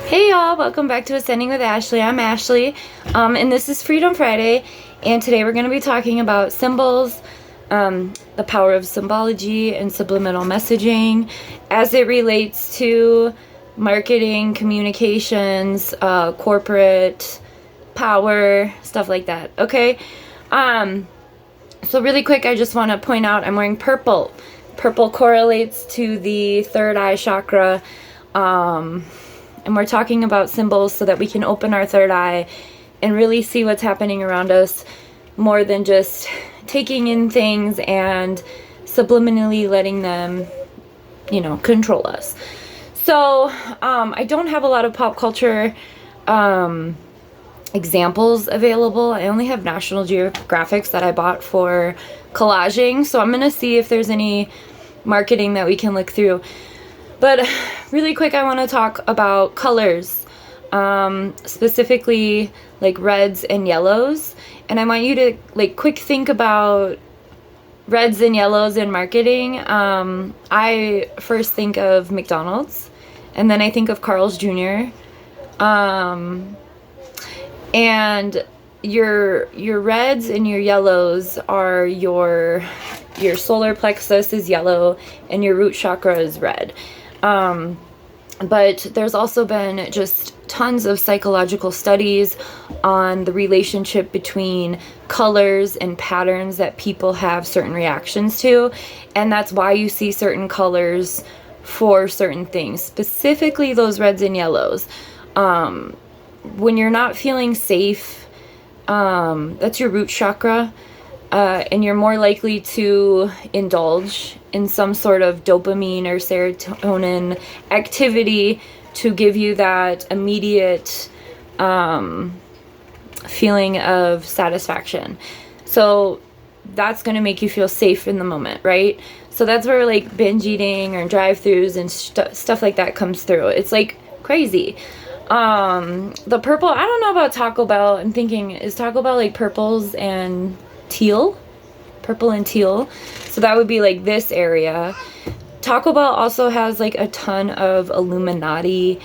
Hey y'all, welcome back to Ascending with Ashley. I'm Ashley, and this is Freedom Friday, and today we're going to be talking about symbols, the power of symbology and subliminal messaging as it relates to marketing, communications, corporate power, stuff like that, okay? So really quick, I just want to point out I'm wearing purple. Purple correlates to the third eye chakra, and we're talking about symbols so that we can open our third eye and really see what's happening around us more than just taking in things and subliminally letting them, control us. So I don't have a lot of pop culture examples available. I only have National Geographics that I bought for collaging. So I'm going to see if there's any marketing that we can look through. But really quick, I want to talk about colors, specifically like reds and yellows. And I want you to quick think about reds and yellows in marketing. I first think of McDonald's, and then I think of Carl's Jr. And your reds and your yellows are your solar plexus is yellow and your root chakra is red. But there's also been just tons of psychological studies on the relationship between colors and patterns that people have certain reactions to, and that's why you see certain colors for certain things, specifically those reds and yellows. When you're not feeling safe, that's your root chakra. And you're more likely to indulge in some sort of dopamine or serotonin activity to give you that immediate feeling of satisfaction. So that's going to make you feel safe in the moment, right? So that's where binge eating or drive-thrus and stuff like that comes through. It's crazy. The purple, I don't know about Taco Bell. I'm thinking, is Taco Bell purples and purple and teal? So that would be this area. Taco Bell also has a ton of Illuminati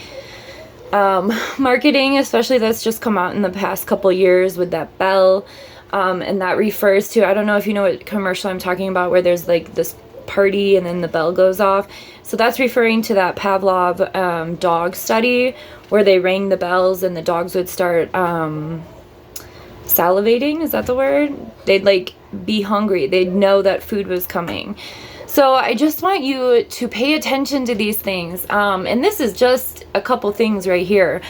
marketing, especially that's just come out in the past couple years with that bell, and that refers to, I don't know if you know what commercial I'm talking about, where there's this party and then the bell goes off. So that's referring to that Pavlov dog study where they rang the bells and the dogs would start salivating, is that the word? They'd be hungry. They'd know that food was coming. So I just want you to pay attention to these things. And this is just a couple things right here.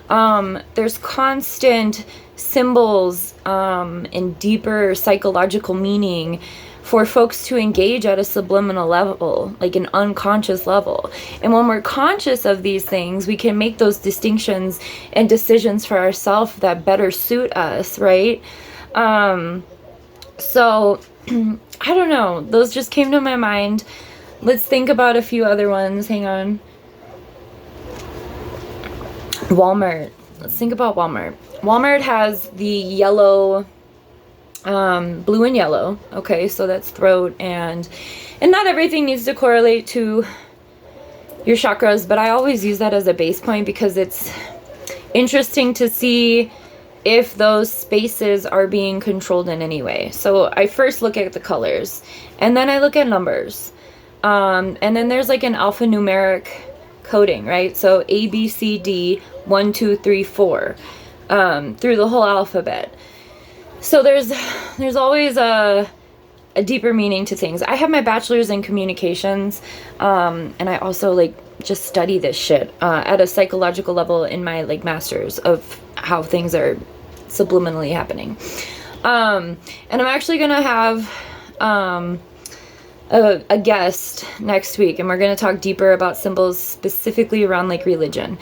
There's constant symbols and deeper psychological meaning for folks to engage at a subliminal level, an unconscious level. And when we're conscious of these things, we can make those distinctions and decisions for ourselves that better suit us, right? So, I don't know. Those just came to my mind. Let's think about a few other ones. Hang on. Walmart. Let's think about Walmart. Walmart has the yellow, blue and yellow. Okay, so that's throat, and not everything needs to correlate to your chakras, but I always use that as a base point because it's interesting to see if those spaces are being controlled in any way. So I first look at the colors, and then I look at numbers, and then there's an alphanumeric coding, right? So A, B, C, D, 1, 2, 3, 4, through the whole alphabet. So there's always a deeper meaning to things. I have my bachelor's in communications, and I also just study this shit at a psychological level in my master's of how things are subliminally happening. And I'm actually gonna have a guest next week, and we're gonna talk deeper about symbols specifically around religion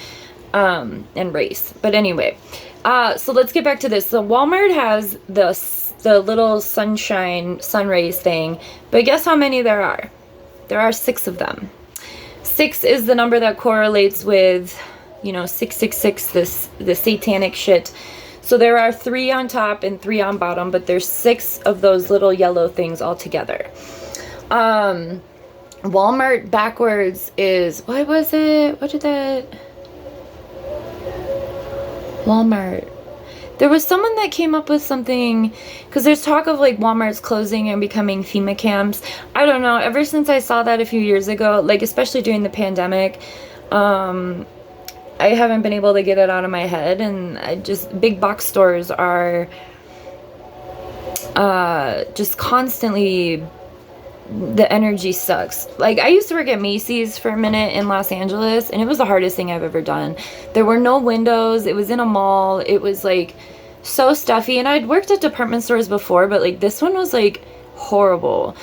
and race. But anyway, so let's get back to this. So Walmart has the little sunshine sun rays thing, but guess how many there are? There are 6 of them. 6 is the number that correlates with 666, the satanic shit. So there are 3 on top and 3 on bottom, but there's 6 of those little yellow things all together. Walmart backwards is, what was it? What did that? Walmart. There was someone that came up with something, because there's talk of like Walmart's closing and becoming FEMA camps. I don't know. Ever since I saw that a few years ago, like especially during the pandemic, I haven't been able to get it out of my head. And big box stores are just constantly, the energy sucks. Like I used to work at Macy's for a minute in Los Angeles, and it was the hardest thing I've ever done. There were no windows. It was in a mall. It was like so stuffy, and I'd worked at department stores before, but like this one was like horrible.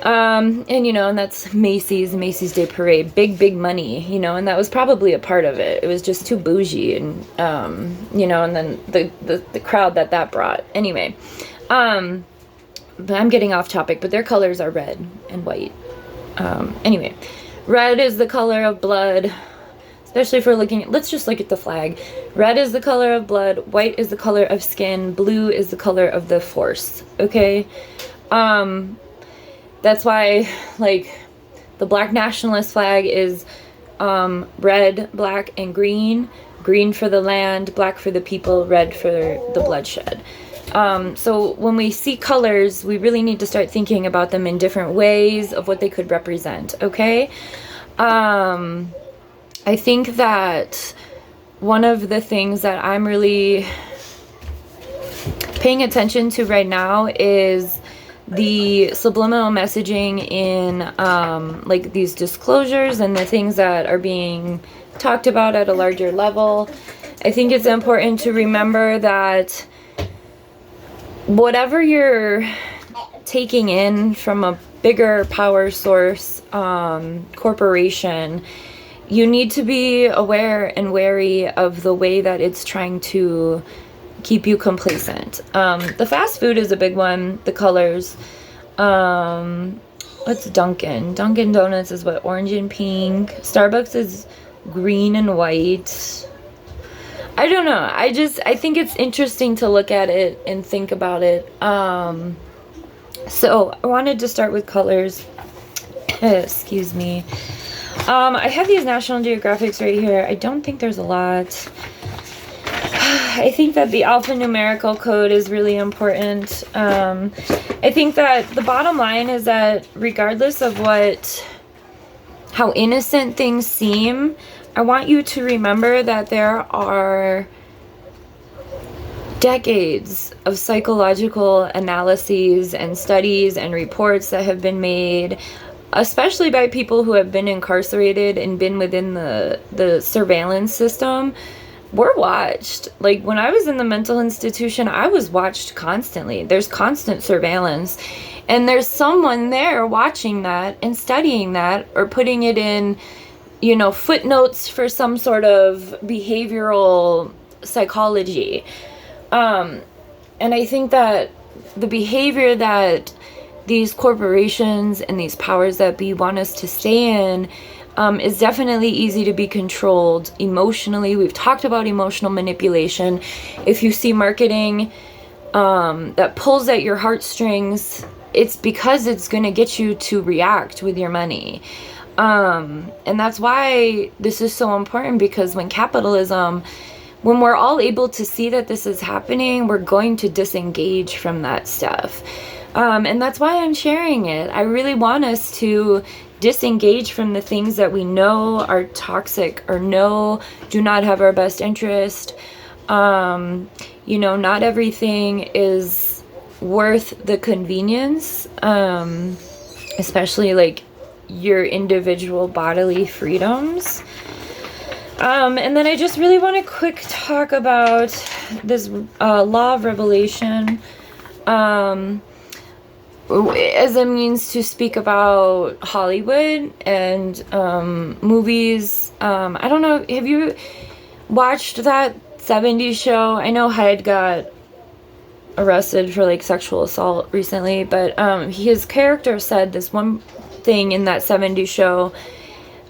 And you know, and that's Macy's Day Parade, big money, you know, and that was probably a part of it. It was just too bougie, and you know, and then the crowd that brought. Anyway, but I'm getting off topic, but their colors are red and white. Anyway, red is the color of blood, especially if we're looking at, let's just look at the flag. Red is the color of blood, white is the color of skin, blue is the color of the force, okay? That's why, like, the black nationalist flag is red, black, and green. Green for the land, black for the people, red for the bloodshed. So when we see colors, we really need to start thinking about them in different ways of what they could represent, okay? I think that one of the things that I'm really paying attention to right now is the subliminal messaging in like these disclosures and the things that are being talked about at a larger level. I think it's important to remember that whatever you're taking in from a bigger power source, corporation, you need to be aware and wary of the way that it's trying to keep you complacent. The fast food is a big one, the colors. What's Dunkin'? Dunkin' Donuts is what, orange and pink. Starbucks is green and white. I don't know. I think it's interesting to look at it and think about it. So I wanted to start with colors. Excuse me. I have these National Geographics right here. I don't think there's a lot. I think that the alphanumerical code is really important. I think that the bottom line is that regardless of how innocent things seem, I want you to remember that there are decades of psychological analyses and studies and reports that have been made, especially by people who have been incarcerated and been within the surveillance system. We're watched. Like when I was in the mental institution, I was watched constantly. There's constant surveillance, and there's someone there watching that and studying that, or putting it in, you know, footnotes for some sort of behavioral psychology. And I think that the behavior that these corporations and these powers that be want us to stay in is definitely easy to be controlled emotionally. We've talked about emotional manipulation. If you see marketing that pulls at your heartstrings, it's because it's going to get you to react with your money. And that's why this is so important, because when we're all able to see that this is happening, we're going to disengage from that stuff. And that's why I'm sharing it. I really want us to disengage from the things that we know are toxic or do not have our best interest. You know, not everything is worth the convenience, especially like your individual bodily freedoms. And then I just really want to quick talk about this law of revelation as a means to speak about Hollywood and movies. I don't know, have you watched that 70s show? I know Hyde got arrested for like sexual assault recently, but his character said this one thing in that 70s show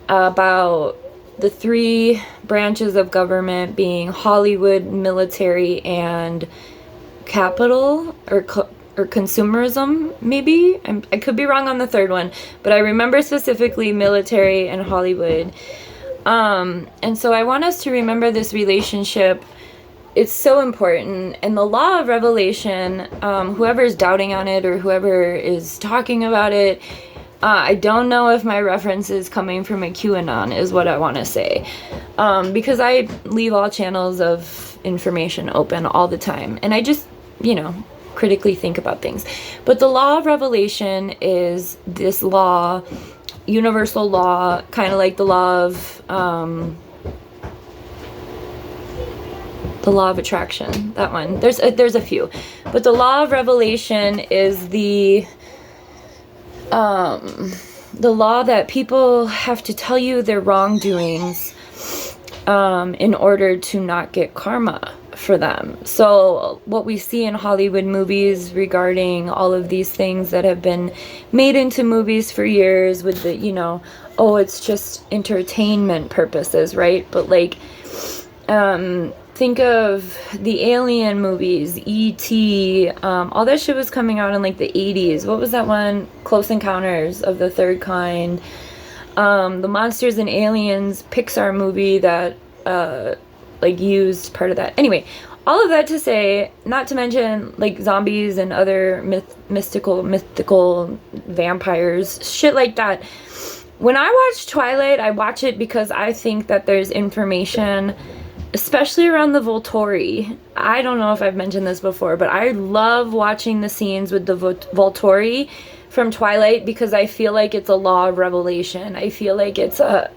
about the three branches of government being Hollywood, military, and capital, or consumerism, maybe. I could be wrong on the third one, but I remember specifically military and Hollywood. And so I want us to remember this relationship it's so important. And the law of revelation, whoever's doubting on it or whoever is talking about it, I don't know if my reference is coming from a QAnon, is what I want to say. Because I leave all channels of information open all the time. And I just, critically think about things. But the law of revelation is this law, universal law, kind of like the law of attraction. That one. There's a few. But the law of revelation is the law that people have to tell you their wrongdoings in order to not get karma for them. So what we see in Hollywood movies regarding all of these things that have been made into movies for years with the, oh, it's just entertainment purposes, right? But like, think of the Alien movies, E.T., all that shit was coming out in like the 80s. What was that one? Close Encounters of the Third Kind. The Monsters and Aliens Pixar movie that used part of that. Anyway, all of that to say, not to mention like zombies and other mythical vampires, shit like that. When I watch Twilight, I watch it because I think that there's information, especially around the Volturi. I don't know if I've mentioned this before, but I love watching the scenes with the Volturi from Twilight because I feel like it's a law of revelation. I feel like it's a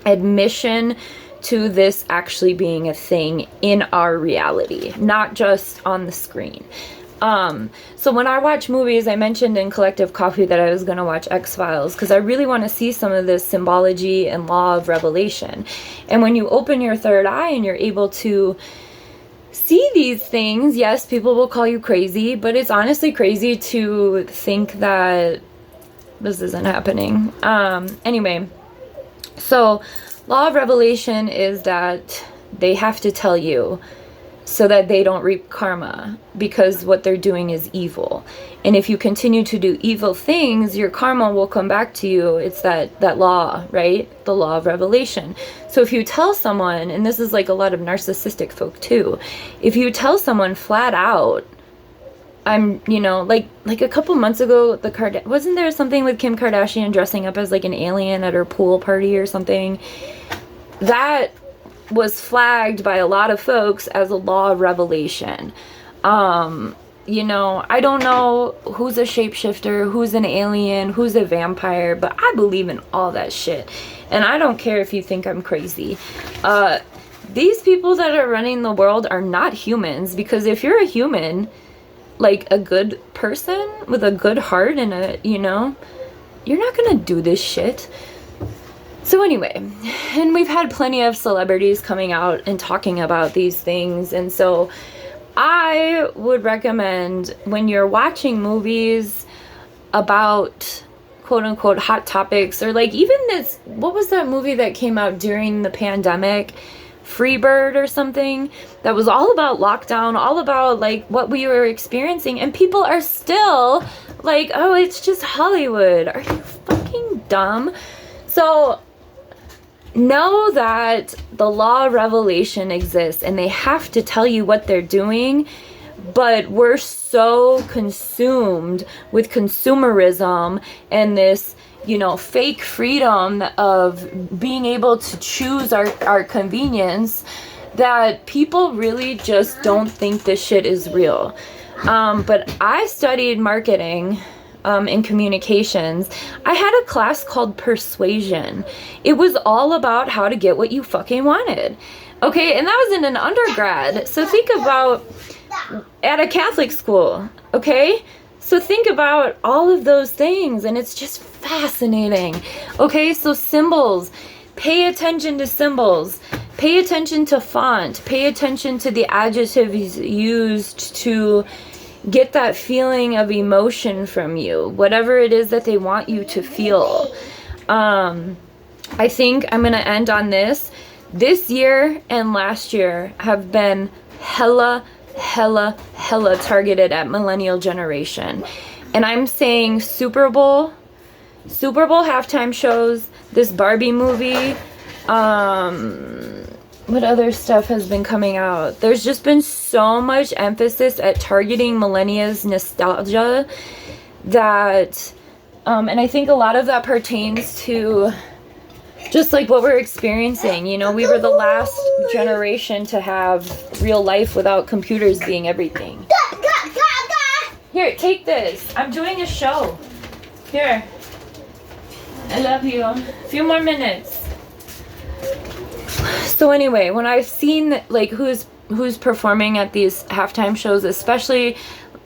admission to this actually being a thing in our reality, not just on the screen. So when I watch movies, I mentioned in Collective Coffee that I was going to watch X-Files because I really want to see some of this symbology and law of revelation. And when you open your third eye and you're able to see these things, yes, people will call you crazy, but it's honestly crazy to think that this isn't happening. Anyway, so law of revelation is that they have to tell you so that they don't reap karma because what they're doing is evil. And if you continue to do evil things, your karma will come back to you. It's that law, right? The law of revelation. So if you tell someone, and this is like a lot of narcissistic folk too, if you tell someone flat out, I'm, like a couple months ago, wasn't there something with Kim Kardashian dressing up as like an alien at her pool party or something? That was flagged by a lot of folks as a law of revelation. I don't know who's a shapeshifter, who's an alien, who's a vampire, but I believe in all that shit. And I don't care if you think I'm crazy. These people that are running the world are not humans, because if you're a human, like a good person with a good heart and you're not gonna do this shit. So anyway, and we've had plenty of celebrities coming out and talking about these things. And so I would recommend when you're watching movies about quote unquote hot topics, or like even this, what was that movie that came out during the pandemic? Freebird or something, that was all about lockdown, all about like what we were experiencing, and people are still like, oh, it's just Hollywood. Are you fucking dumb? So know that the law of revelation exists and they have to tell you what they're doing, but we're so consumed with consumerism and this fake freedom of being able to choose our convenience, that people really just don't think this shit is real. But I studied marketing and communications. I had a class called Persuasion. It was all about how to get what you fucking wanted. Okay, and that was in an undergrad. So think about at a Catholic school, okay? So think about all of those things, and it's just fascinating. Okay, so symbols. Pay attention to symbols. Pay attention to font. Pay attention to the adjectives used to get that feeling of emotion from you, whatever it is that they want you to feel. I think I'm going to end on this. This year and last year have been hella targeted at millennial generation. And I'm saying Super Bowl halftime shows, this Barbie movie, what other stuff has been coming out? There's just been so much emphasis at targeting millennials' nostalgia that, and I think a lot of that pertains to just like what we're experiencing. You know, we were the last generation to have real life without computers being everything. Here, take this. I'm doing a show. Here. I love you. A few more minutes. So anyway, when I've seen like who's performing at these halftime shows, especially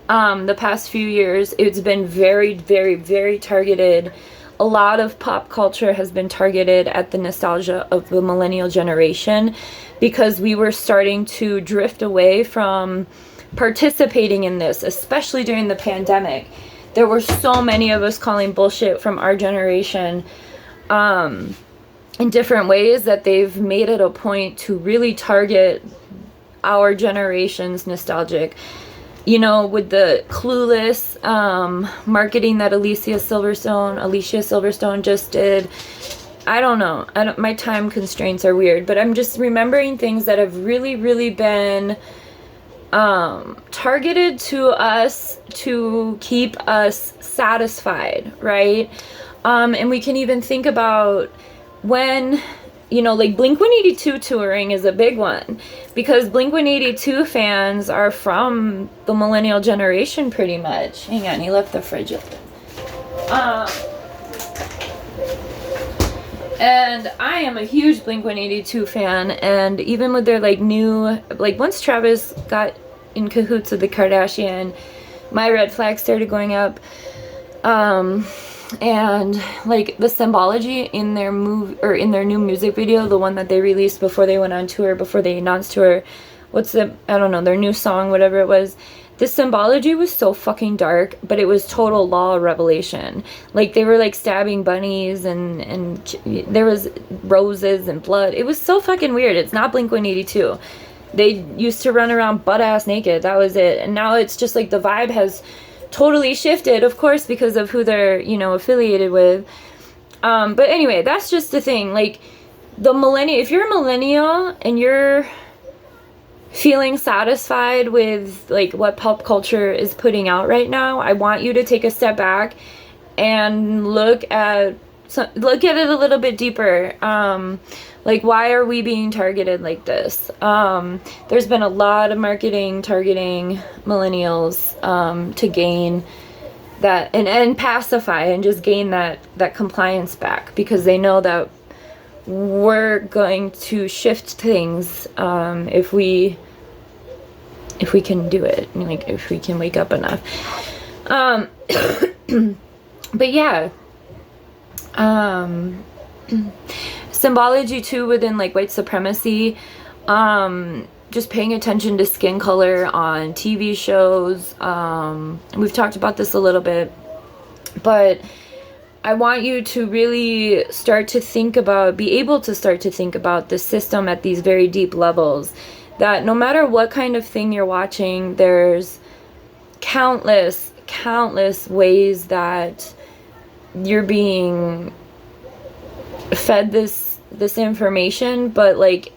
the past few years, it's been very, very, very targeted. A lot of pop culture has been targeted at the nostalgia of the millennial generation, because we were starting to drift away from participating in this, especially during the pandemic. There were so many of us calling bullshit from our generation in different ways that they've made it a point to really target our generation's nostalgic. You know, with the Clueless marketing that Alicia Silverstone just did. I don't know. My time constraints are weird, but I'm just remembering things that have really, really been targeted to us to keep us satisfied, right? And we can even think about when, you know, like Blink-182 touring is a big one, because Blink-182 fans are from the millennial generation pretty much. Hang on, he left the fridge open. And I am a huge Blink-182 fan, and even with their like new, like once Travis got in cahoots with the Kardashian, my red flag started going up. And like the Symbology in their in their new music video, the one that they released before they went on tour, before they announced tour, I don't know, their new song, whatever it was. The Symbology was so fucking dark, but it was total law revelation. Like they were like stabbing bunnies and there was roses and blood. It was so fucking weird. It's not Blink-182. They used to run around butt ass naked. That was it. And now it's just like the vibe has totally shifted, of course, because of who they're, you know, affiliated with. But anyway, that's just the thing. Like the millennial, if you're a millennial and you're feeling satisfied with like what pop culture is putting out right now, I want you to take a step back and look at it a little bit deeper. Like, why are we being targeted like this? There's been a lot of marketing targeting millennials to gain that and pacify and just gain that compliance back, because they know that we're going to shift things if we can do it, like if we can wake up enough. But yeah. Symbology too within like white supremacy, just paying attention to skin color on TV shows. We've talked about this a little bit, but I want you to really be able to start to think about the system at these very deep levels, that no matter what kind of thing you're watching, there's countless ways that you're being fed this information, but like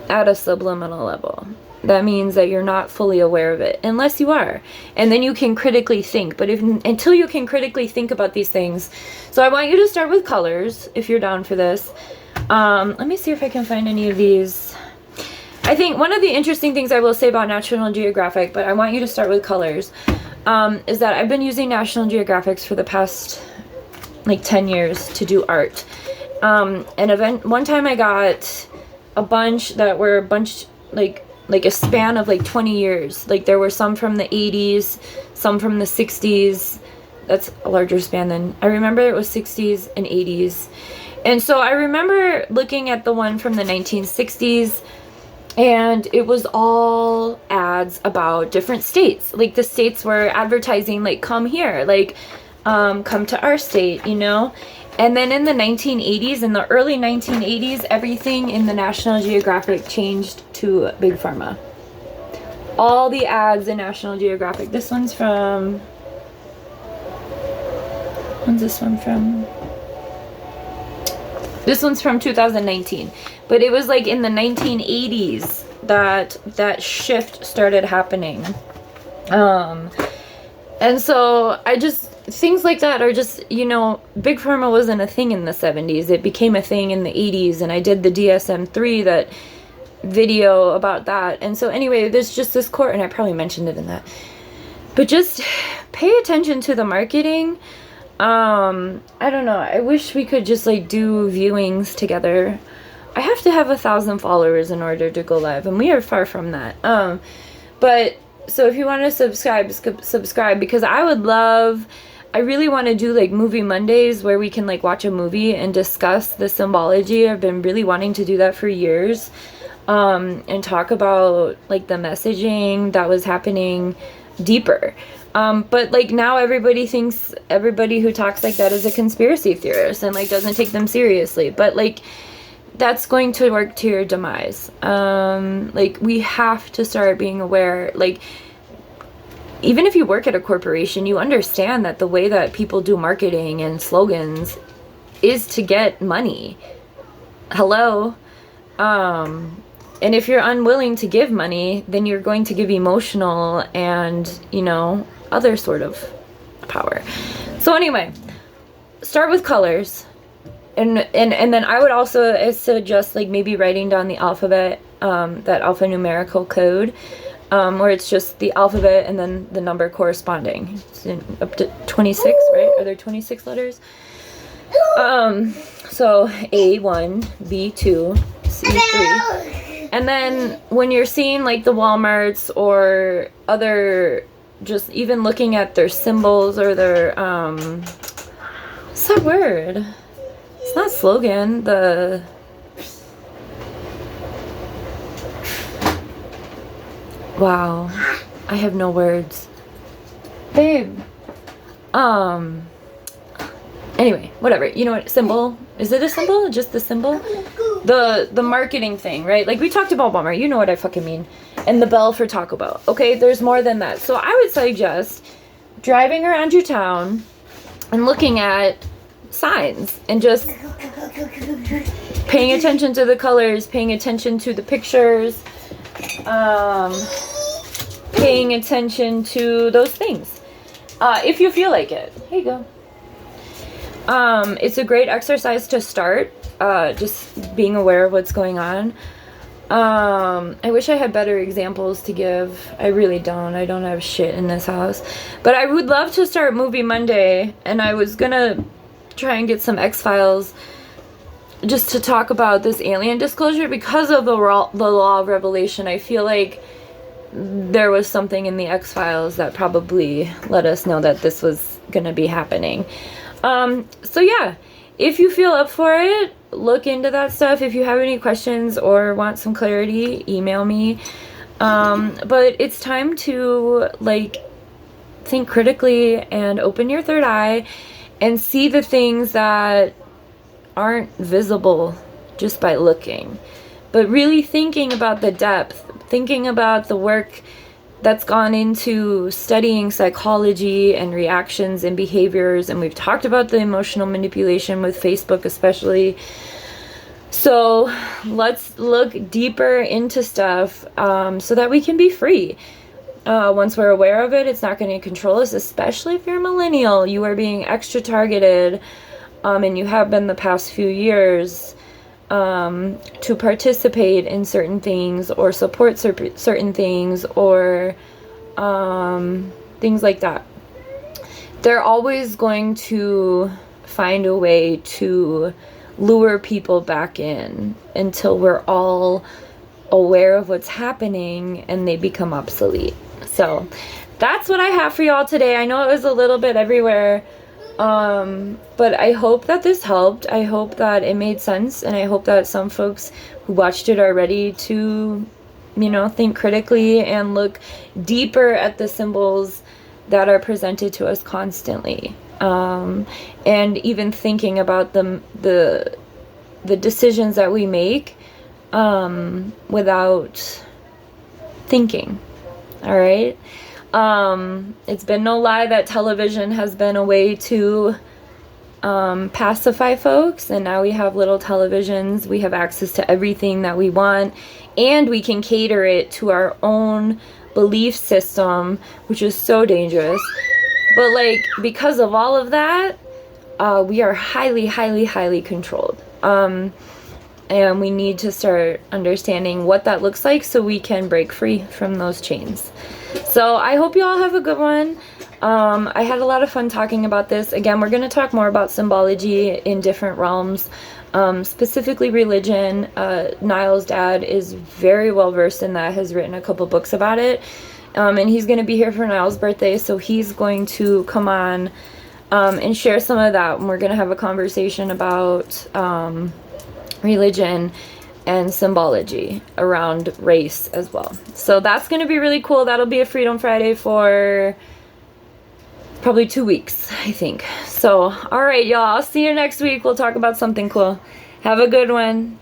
at a subliminal level. That means that you're not fully aware of it, unless you are, and then you can critically think. But until you can critically think about these things, so I want you to start with colors if you're down for this. Let me see if I can find any of these. I think one of the interesting things I will say about National Geographic, but I want you to start with colors, is that I've been using National Geographics for the past like 10 years to do art. One time I got a bunch that were like a span of like 20 years. Like there were some from the 80s, some from the 60s. That's a larger span than I remember. It was 60s and 80s. And so I remember looking at the one from the 1960s, and it was all ads about different states. Like the states were advertising like, come here, like come to our state, you know. And then in the 1980s, in the early 1980s, everything in the National Geographic changed to Big Pharma. All the ads in National Geographic. This one's from... When's this one from? This one's from 2019, but it was like in the 1980s that that shift started happening. And so I just, things like that are just, you know, Big Pharma wasn't a thing in the 70s. It became a thing in the 80s, and I did the DSM-3, that video about that. And so anyway, there's just this court, and I probably mentioned it in that. But just pay attention to the marketing. I don't know. I wish we could just like do viewings together. I have to have 1,000 followers in order to go live, and we are far from that. But so if you want to subscribe, because I really want to do like movie Mondays where we can like watch a movie and discuss the symbology. I've been really wanting to do that for years, and talk about like the messaging that was happening deeper. But like now everybody thinks everybody who talks like that is a conspiracy theorist and like doesn't take them seriously. But like that's going to work to your demise. Like we have to start being aware. Like even if you work at a corporation, you understand that the way that people do marketing and slogans is to get money. Hello. And if you're unwilling to give money, then you're going to give emotional and, you know, other sort of power. So anyway, start with colors. And then I would also suggest like maybe writing down the alphabet, that alphanumerical code, where it's just the alphabet and then the number corresponding. It's up to 26, right? Are there 26 letters? So A1, B2, C3. And then when you're seeing like the Walmarts or other, just even looking at their symbols or their, what's that word? It's not slogan, wow, I have no words. Babe. Anyway, whatever. You know what? Symbol. Is it a symbol? Just the symbol? The marketing thing, right? Like we talked about Walmart. You know what I fucking mean. And the bell for Taco Bell. Okay, there's more than that. So I would suggest driving around your town and looking at signs and just paying attention to the colors, paying attention to the pictures, paying attention to those things. If you feel like it. Here you go. It's a great exercise to start, just being aware of what's going on. I wish I had better examples to give. I really don't. I don't have shit in this house. But I would love to start Movie Monday, and I was gonna try and get some X-Files just to talk about this alien disclosure because of the law of revelation. I feel like there was something in the X-Files that probably let us know that this was gonna be happening. So yeah, if you feel up for it, look into that stuff. If you have any questions or want some clarity, email me. But it's time to like think critically and open your third eye and see the things that aren't visible just by looking, but really thinking about the depth, thinking about the work that's gone into studying psychology and reactions and behaviors. And we've talked about the emotional manipulation with Facebook especially. So let's look deeper into stuff, so that we can be free. Once we're aware of it, it's not going to control us, especially if you're a millennial. You are being extra targeted, and you have been the past few years, to participate in certain things or support certain things or things like that. They're always going to find a way to lure people back in until we're all aware of what's happening and they become obsolete. So that's what I have for y'all today. I know it was a little bit everywhere. But I hope that this helped. I hope that it made sense, and I hope that some folks who watched it are ready to, you know, think critically and look deeper at the symbols that are presented to us constantly. And even thinking about the decisions that we make, without thinking. All right. It's been no lie that television has been a way to pacify folks, and now we have little televisions. We have access to everything that we want, and we can cater it to our own belief system, which is so dangerous. But like, because of all of that, we are highly, highly, highly controlled. And we need to start understanding what that looks like so we can break free from those chains. So I hope you all have a good one. I had a lot of fun talking about this. Again, we're going to talk more about symbology in different realms, specifically religion. Niall's dad is very well versed in that, has written a couple books about it. And he's going to be here for Niall's birthday, so he's going to come on and share some of that. And we're going to have a conversation about religion and symbology around race as well. So that's going to be really cool. That'll be a Freedom Friday for probably 2 weeks, I think. So, all right, y'all. I'll see you next week. We'll talk about something cool. Have a good one.